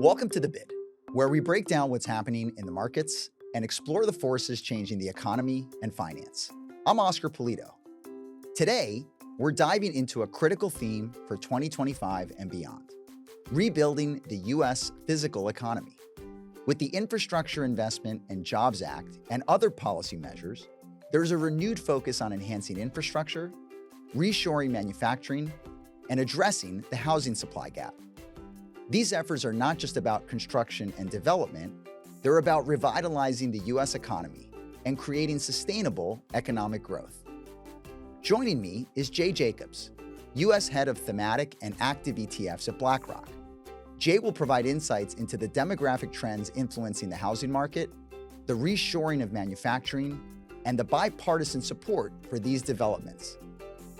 Welcome to The Bid, where we break down what's happening in the markets and explore the forces changing the economy and finance. I'm Oscar Polito. Today, we're diving into a critical theme for 2025 and beyond: rebuilding the U.S. physical economy. With the Infrastructure Investment and Jobs Act and other policy measures, there's a renewed focus on enhancing infrastructure, reshoring manufacturing, and addressing the housing supply gap. These efforts are not just about construction and development, they're about revitalizing the U.S. economy and creating sustainable economic growth. Joining me is Jay Jacobs, U.S. Head of Thematic and Active ETFs at BlackRock. Jay will provide insights into the demographic trends influencing the housing market, the reshoring of manufacturing, and the bipartisan support for these developments.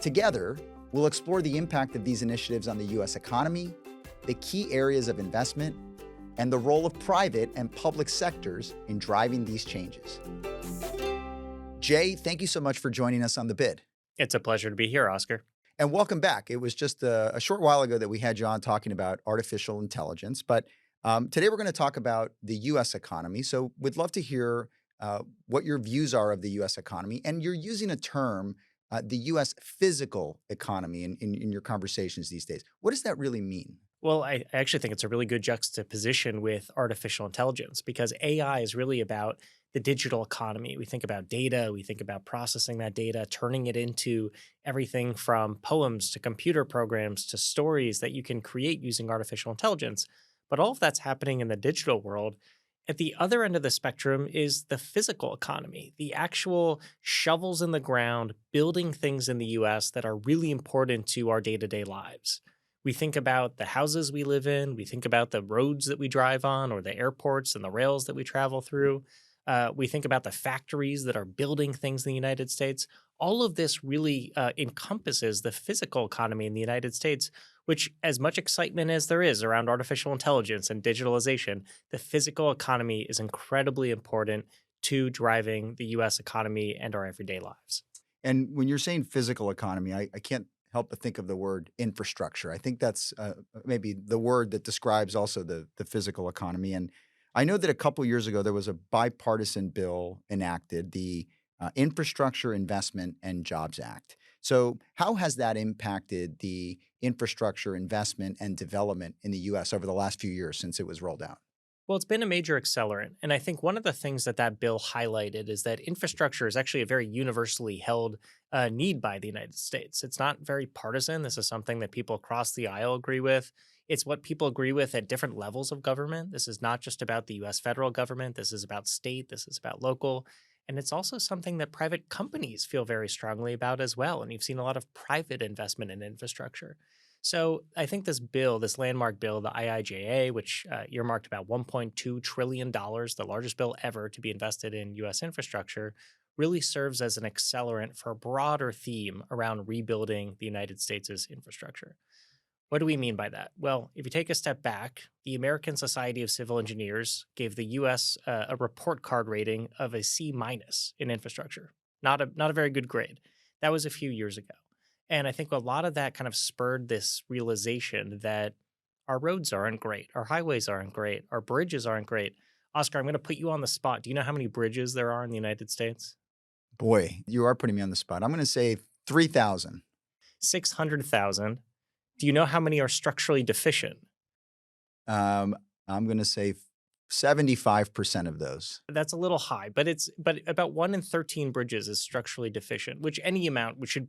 Together, we'll explore the impact of these initiatives on the U.S. economy, the key areas of investment, and the role of private and public sectors in driving these changes. Jay, thank you so much for joining us on The Bid. It's a pleasure to be here, Oscar. And welcome back. It was just a short while ago that we had you on talking about artificial intelligence, but today we're going to talk about the U.S. economy. So we'd love to hear what your views are of the U.S. economy. And you're using a term, the U.S. physical economy in your conversations these days. What does that really mean? Well, I actually think it's a really good juxtaposition with artificial intelligence because AI is really about the digital economy. We think about data, we think about processing that data, turning it into everything from poems to computer programs to stories that you can create using artificial intelligence. But all of that's happening in the digital world. At the other end of the spectrum is the physical economy, the actual shovels in the ground, building things in the US that are really important to our day-to-day lives. We think about the houses we live in. We think about the roads that we drive on or the airports and the rails that we travel through. We think about the factories that are building things in the United States. All of this really encompasses the physical economy in the United States, which, as much excitement as there is around artificial intelligence and digitalization, the physical economy is incredibly important to driving the U.S. economy and our everyday lives. And when you're saying physical economy, I can't help but think of the word infrastructure. I think that's maybe the word that describes also the physical economy. And I know that a couple years ago, there was a bipartisan bill enacted, the Infrastructure Investment and Jobs Act. So how has that impacted the infrastructure investment and development in the U.S. over the last few years since it was rolled out? Well, it's been a major accelerant. And I think one of the things that bill highlighted is that infrastructure is actually a very universally held need by the United States. It's not very partisan. This is something that people across the aisle agree with. It's what people agree with at different levels of government. This is not just about the US federal government. This is about state. This is about local. And it's also something that private companies feel very strongly about as well. And you've seen a lot of private investment in infrastructure. So I think this bill, this landmark bill, the IIJA, which earmarked about $1.2 trillion, the largest bill ever to be invested in U.S. infrastructure, really serves as an accelerant for a broader theme around rebuilding the United States' infrastructure. What do we mean by that? Well, if you take a step back, the American Society of Civil Engineers gave the U.S. A report card rating of a C- in infrastructure, not a very good grade. That was a few years ago. And I think a lot of that kind of spurred this realization that our roads aren't great, our highways aren't great, our bridges aren't great. Oscar, I'm going to put you on the spot. Do you know how many bridges there are in the United States? Boy, you are putting me on the spot. I'm going to say 3,000. 600,000. Do you know how many are structurally deficient? I'm going to say 75% of those. That's a little high, but about 1 in 13 bridges is structurally deficient, which any amount should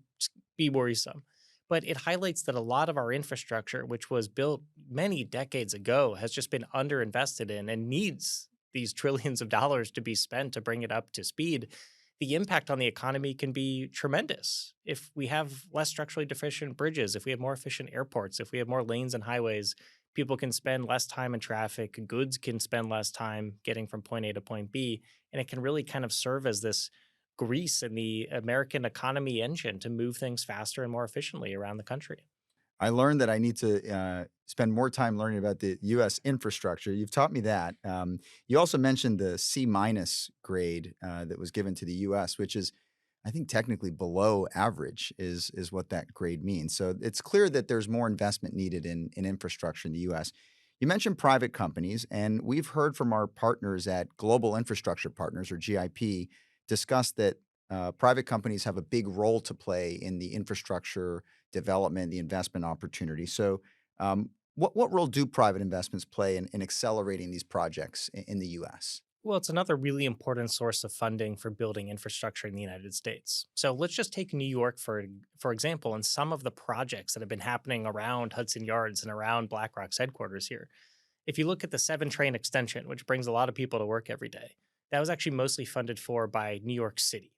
be worrisome. But it highlights that a lot of our infrastructure, which was built many decades ago, has just been underinvested in and needs these trillions of dollars to be spent to bring it up to speed. The impact on the economy can be tremendous. If we have less structurally deficient bridges, if we have more efficient airports, if we have more lanes and highways, people can spend less time in traffic, goods can spend less time getting from point A to point B, and it can really kind of serve as this grease in the American economy engine to move things faster and more efficiently around the country. I learned that I need to spend more time learning about the U.S. infrastructure. You've taught me that. You also mentioned the C- grade that was given to the U.S., which is, I think, technically below average is what that grade means. So it's clear that there's more investment needed in infrastructure in the U.S. You mentioned private companies, and we've heard from our partners at Global Infrastructure Partners, or GIP, discuss that private companies have a big role to play in the infrastructure development, the investment opportunity. So, what role do private investments play in accelerating these projects in the US? Well, it's another really important source of funding for building infrastructure in the United States. So let's just take New York for example, and some of the projects that have been happening around Hudson Yards and around BlackRock's headquarters here. If you look at the 7 train extension, which brings a lot of people to work every day, that was actually mostly funded for by New York City.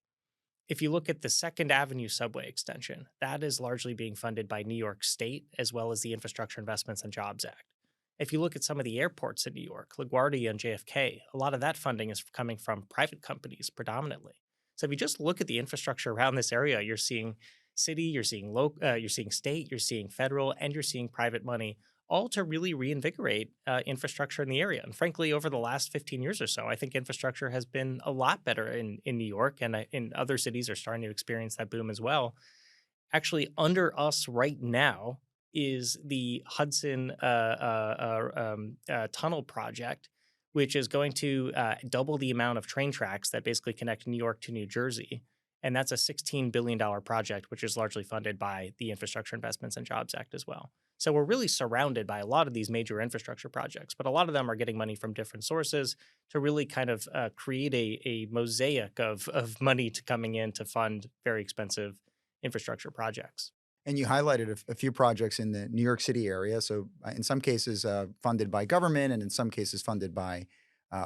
If you look at the Second Avenue subway extension, that is largely being funded by New York State as well as the Infrastructure Investments and Jobs Act. If you look at some of the airports in New York, LaGuardia and JFK, a lot of that funding is coming from private companies predominantly. So if you just look at the infrastructure around this area, you're seeing city, you're seeing state, you're seeing federal, and you're seeing private money, all to really reinvigorate infrastructure in the area. And frankly, over the last 15 years or so, I think infrastructure has been a lot better in New York, and in other cities are starting to experience that boom as well. Actually, under us right now is the Hudson Tunnel Project, which is going to double the amount of train tracks that basically connect New York to New Jersey. And that's a $16 billion project, which is largely funded by the Infrastructure Investments and Jobs Act as well. So we're really surrounded by a lot of these major infrastructure projects, but a lot of them are getting money from different sources to really kind of create a mosaic of money to coming in to fund very expensive infrastructure projects. And you highlighted a few projects in the New York City area. So, in some cases, funded by government, and in some cases, funded by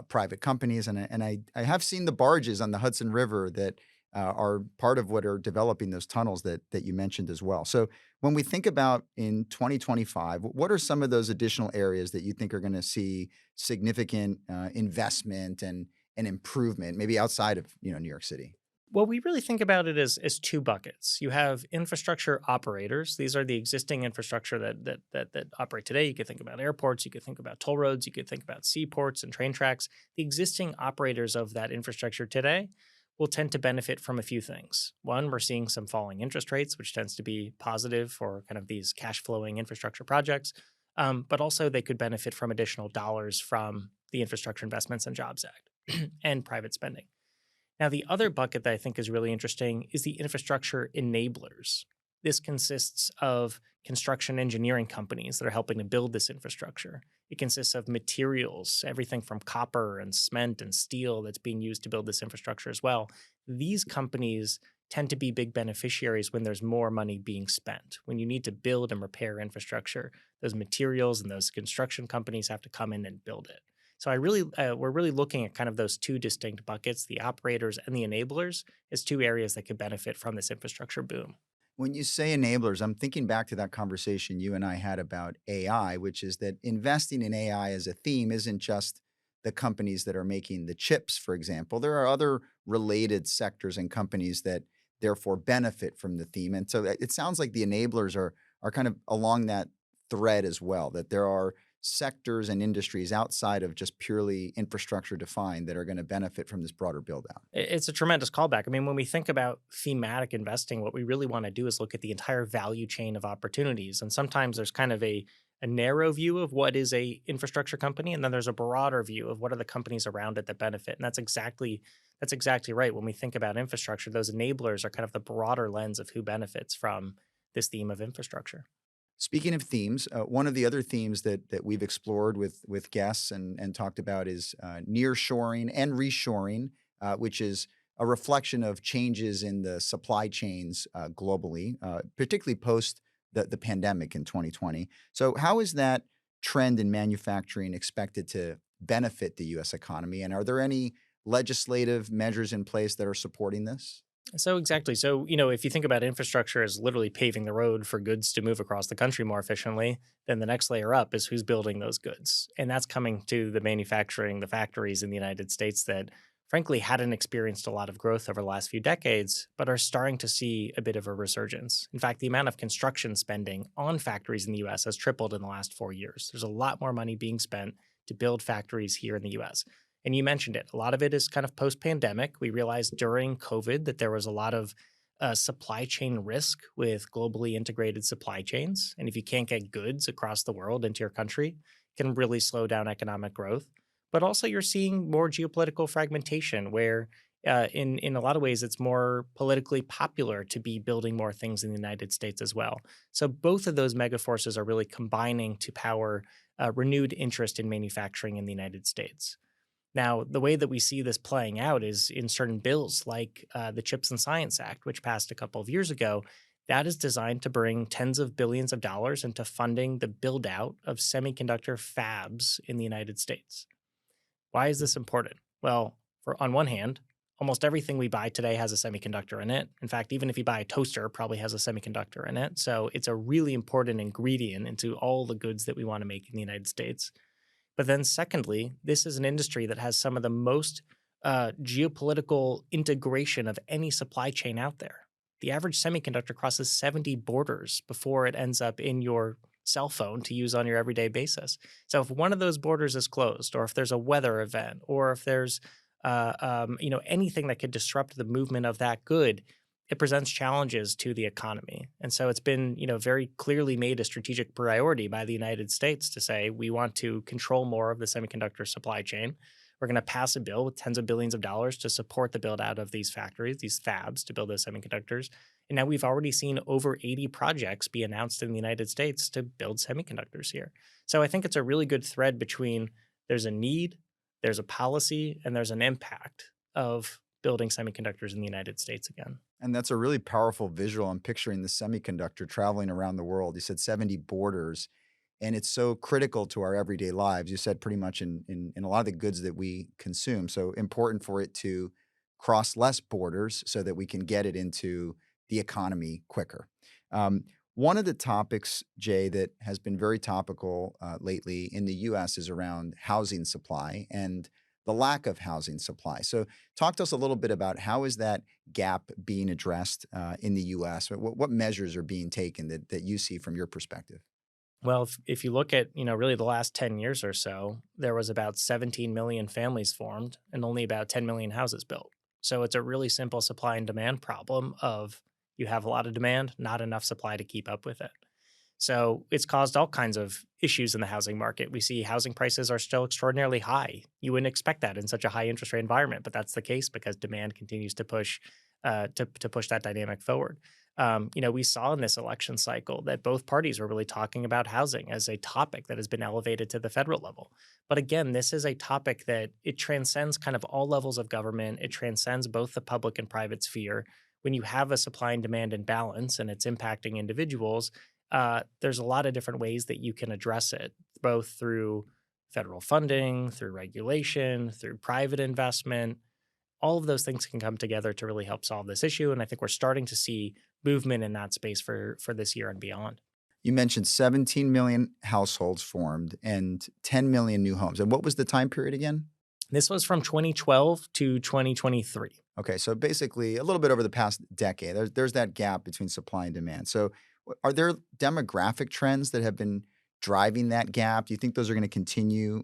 private companies. And I have seen the barges on the Hudson River that are part of what are developing those tunnels that you mentioned as well. So, when we think about in 2025, what are some of those additional areas that you think are going to see significant investment and improvement, maybe outside of New York City? Well, we really think about it as 2 buckets. You have infrastructure operators. These are the existing infrastructure that operate today. You could think about airports, you could think about toll roads, you could think about seaports and train tracks. The existing operators of that infrastructure today will tend to benefit from a few things. One, we're seeing some falling interest rates, which tends to be positive for kind of these cash flowing infrastructure projects. But also, they could benefit from additional dollars from the Infrastructure Investments and Jobs Act and private spending. Now, the other bucket that I think is really interesting is the infrastructure enablers. This consists of construction engineering companies that are helping to build this infrastructure. It consists of materials, everything from copper and cement and steel that's being used to build this infrastructure as well. These companies tend to be big beneficiaries when there's more money being spent. When you need to build and repair infrastructure, those materials and those construction companies have to come in and build it. So we're really looking at kind of those 2 distinct buckets, the operators and the enablers, as 2 areas that could benefit from this infrastructure boom. When you say enablers, I'm thinking back to that conversation you and I had about AI, which is that investing in AI as a theme isn't just the companies that are making the chips, for example. There are other related sectors and companies that therefore benefit from the theme. And so it sounds like the enablers are kind of along that thread as well, that there are sectors and industries outside of just purely infrastructure defined that are going to benefit from this broader build out. It's a tremendous callback. I mean, when we think about thematic investing, what we really want to do is look at the entire value chain of opportunities. And sometimes there's kind of a narrow view of what is a infrastructure company, and then there's a broader view of what are the companies around it that benefit. And that's exactly right. When we think about infrastructure, those enablers are kind of the broader lens of who benefits from this theme of infrastructure. Speaking of themes, one of the other themes that we've explored with guests and talked about is nearshoring and reshoring, which is a reflection of changes in the supply chains globally, particularly post the pandemic in 2020. So, how is that trend in manufacturing expected to benefit the U.S. economy? And are there any legislative measures in place that are supporting this? So exactly. So, if you think about infrastructure as literally paving the road for goods to move across the country more efficiently, then the next layer up is who's building those goods. And that's coming to the manufacturing, the factories in the United States that frankly hadn't experienced a lot of growth over the last few decades, but are starting to see a bit of a resurgence. In fact, the amount of construction spending on factories in the US has tripled in the last 4 years. There's a lot more money being spent to build factories here in the US. And you mentioned it. A lot of it is kind of post-pandemic. We realized during COVID that there was a lot of supply chain risk with globally integrated supply chains. And if you can't get goods across the world into your country, can really slow down economic growth. But also, you're seeing more geopolitical fragmentation where in a lot of ways, it's more politically popular to be building more things in the United States as well. So both of those mega forces are really combining to power renewed interest in manufacturing in the United States. Now, the way that we see this playing out is in certain bills like the Chips and Science Act, which passed a couple of years ago. That is designed to bring tens of billions of dollars into funding the build out of semiconductor fabs in the United States. Why is this important? Well, on one hand, almost everything we buy today has a semiconductor in it. In fact, even if you buy a toaster, it probably has a semiconductor in it. So it's a really important ingredient into all the goods that we want to make in the United States. But then, secondly, this is an industry that has some of the most geopolitical integration of any supply chain out there. The average semiconductor crosses 70 borders before it ends up in your cell phone to use on your everyday basis. So if one of those borders is closed, or if there's a weather event, or if there's anything that could disrupt the movement of that good, it presents challenges to the economy. And so it's been, very clearly made a strategic priority by the United States to say we want to control more of the semiconductor supply chain. We're going to pass a bill with tens of billions of dollars to support the build out of these factories, these fabs to build those semiconductors. And now we've already seen over 80 projects be announced in the United States to build semiconductors here. So I think it's a really good thread between there's a need, there's a policy, and there's an impact of building semiconductors in the United States again. And that's a really powerful visual. I'm picturing the semiconductor traveling around the world. You said 70 borders, and it's so critical to our everyday lives. You said pretty much in a lot of the goods that we consume. So important for it to cross less borders so that we can get it into the economy quicker. Um, One of the topics, Jay, that has been very topical lately in the US is around housing supply and the lack of housing supply. So, talk to us a little bit about how is that gap being addressed in the US? What measures are being taken that you see from your perspective? Well, if you look at, really the last 10 years or so, there was about 17 million families formed and only about 10 million houses built. So it's a really simple supply and demand problem of you have a lot of demand, not enough supply to keep up with it. So it's caused all kinds of issues in the housing market. We see housing prices are still extraordinarily high. You wouldn't expect that in such a high interest rate environment, but that's the case because demand continues to push to push that dynamic forward. We saw in this election cycle that both parties were really talking about housing as a topic that has been elevated to the federal level. But again, this is a topic that it transcends kind of all levels of government. It transcends both the public and private sphere. When you have a supply and demand imbalance and it's impacting individuals, there's a lot of different ways that you can address it, both through federal funding, through regulation, through private investment. All of those things can come together to really help solve this issue. And I think we're starting to see movement in that space for this year and beyond. You mentioned 17 million households formed and 10 million new homes. And what was the time period again? This was from 2012 to 2023. Okay, so basically a little bit over the past decade, there's that gap between supply and demand. So, are there demographic trends that have been driving that gap? Do you think those are going to continue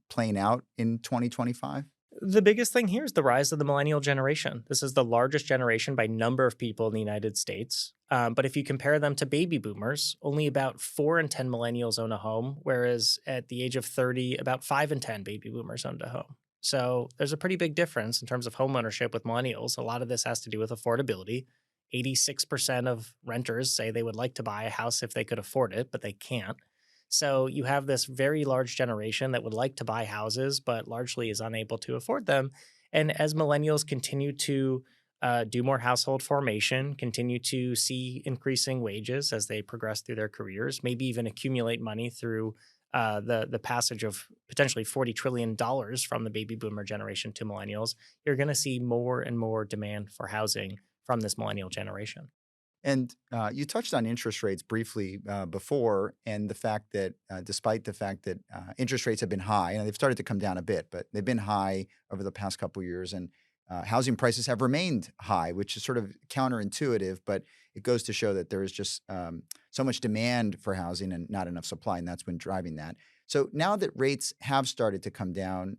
playing out in 2025? The biggest thing here is the rise of the millennial generation. This is the largest generation by number of people in the United States. But if you compare them to baby boomers, only about 4 in 10 millennials own a home, whereas at the age of 30, about 5 in 10 baby boomers owned a home. So there's a pretty big difference in terms of home ownership with millennials. A lot of this has to do with affordability. 86% of renters say they would like to buy a house if they could afford it, but they can't. So you have this very large generation that would like to buy houses, but largely is unable to afford them. And as millennials continue to do more household formation, continue to see increasing wages as they progress through their careers, maybe even accumulate money through the passage of potentially $40 trillion from the baby boomer generation to millennials, you're going to see more and more demand for housing from this millennial generation. And you touched on interest rates briefly before, and the fact that despite the fact that interest rates have been high, and they've started to come down a bit, but they've been high over the past couple of years, and housing prices have remained high, which is sort of counterintuitive, but it goes to show that there is just so much demand for housing and not enough supply, and that's been driving that. So now that rates have started to come down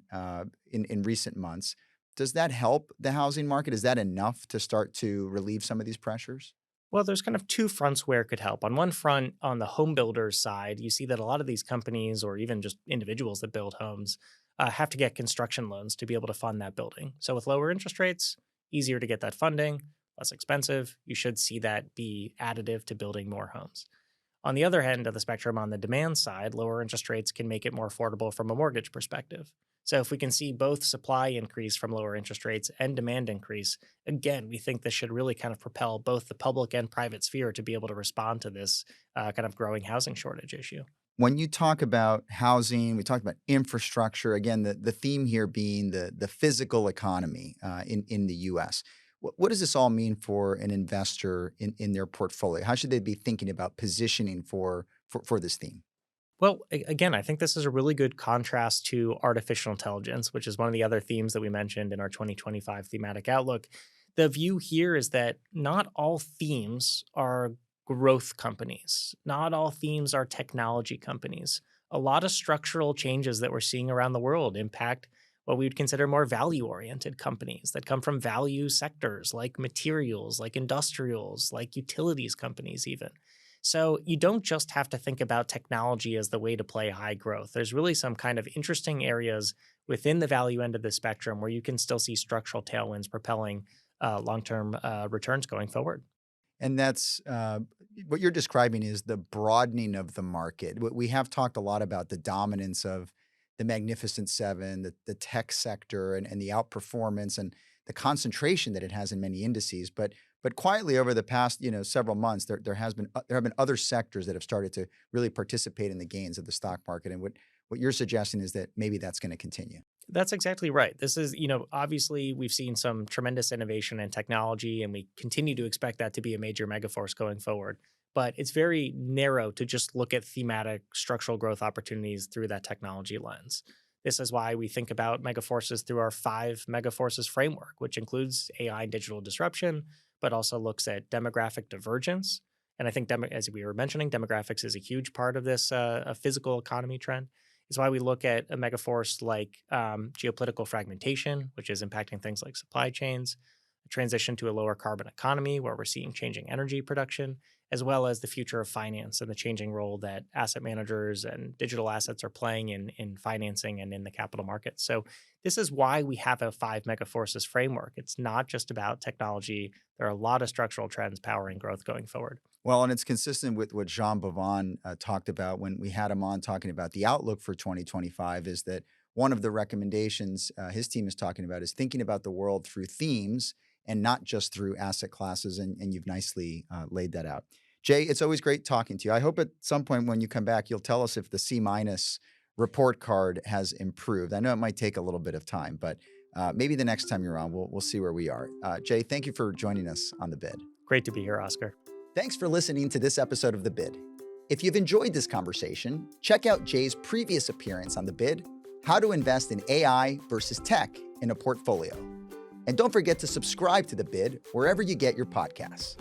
in recent months, does that help the housing market? Is that enough to start to relieve some of these pressures? Well, there's kind of two fronts where it could help. On one front, on the home builders side, you see that a lot of these companies or even just individuals that build homes have to get construction loans to be able to fund that building. So with lower interest rates, easier to get that funding, less expensive. You should see that be additive to building more homes. On the other end of the spectrum, on the demand side, lower interest rates can make it more affordable from a mortgage perspective. So if we can see both supply increase from lower interest rates and demand increase, again, we think this should really kind of propel both the public and private sphere to be able to respond to this kind of growing housing shortage issue. When you talk about housing, we talked about infrastructure. Again, the theme here being the physical economy in the U.S. What does this all mean for an investor in their portfolio? How should they be thinking about positioning for this theme? Well, again, I think this is a really good contrast to artificial intelligence, which is one of the other themes that we mentioned in our 2025 thematic outlook. The view here is that not all themes are growth companies, not all themes are technology companies. A lot of structural changes that we're seeing around the world impact what we would consider more value oriented companies that come from value sectors like materials, like industrials, like utilities companies, even. So you don't just have to think about technology as the way to play high growth. There's really some kind of interesting areas within the value end of the spectrum where you can still see structural tailwinds propelling long-term returns going forward. And that's what you're describing is the broadening of the market. We have talked a lot about the dominance of the Magnificent Seven, the tech sector, and the outperformance and the concentration that it has in many indices. But quietly over the past several months, there have been other sectors that have started to really participate in the gains of the stock market. And what you're suggesting is that maybe that's going to continue. That's exactly right. This is, obviously we've seen some tremendous innovation in technology, and we continue to expect that to be a major megaforce going forward. But it's very narrow to just look at thematic structural growth opportunities through that technology lens. This is why we think about megaforces through our five megaforces framework, which includes AI and digital disruption, but also looks at demographic divergence. And I think, as we were mentioning, demographics is a huge part of this a physical economy trend. It's why we look at a megaforce like geopolitical fragmentation, which is impacting things like supply chains, a transition to a lower carbon economy where we're seeing changing energy production, as well as the future of finance and the changing role that asset managers and digital assets are playing in financing and in the capital markets. So this is why we have a five megaforces framework. It's not just about technology. There are a lot of structural trends powering growth going forward. Well, and it's consistent with what Jean Bavon talked about when we had him on talking about the outlook for 2025 is that one of the recommendations his team is talking about is thinking about the world through themes and not just through asset classes. And you've nicely laid that out. Jay, it's always great talking to you. I hope at some point when you come back, you'll tell us if the C minus report card has improved. I know it might take a little bit of time, but maybe the next time you're on, we'll see where we are. Jay, thank you for joining us on The Bid. Great to be here, Oscar. Thanks for listening to this episode of The Bid. If you've enjoyed this conversation, check out Jay's previous appearance on The Bid, How to Invest in AI versus Tech in a Portfolio. And don't forget to subscribe to The Bid wherever you get your podcasts.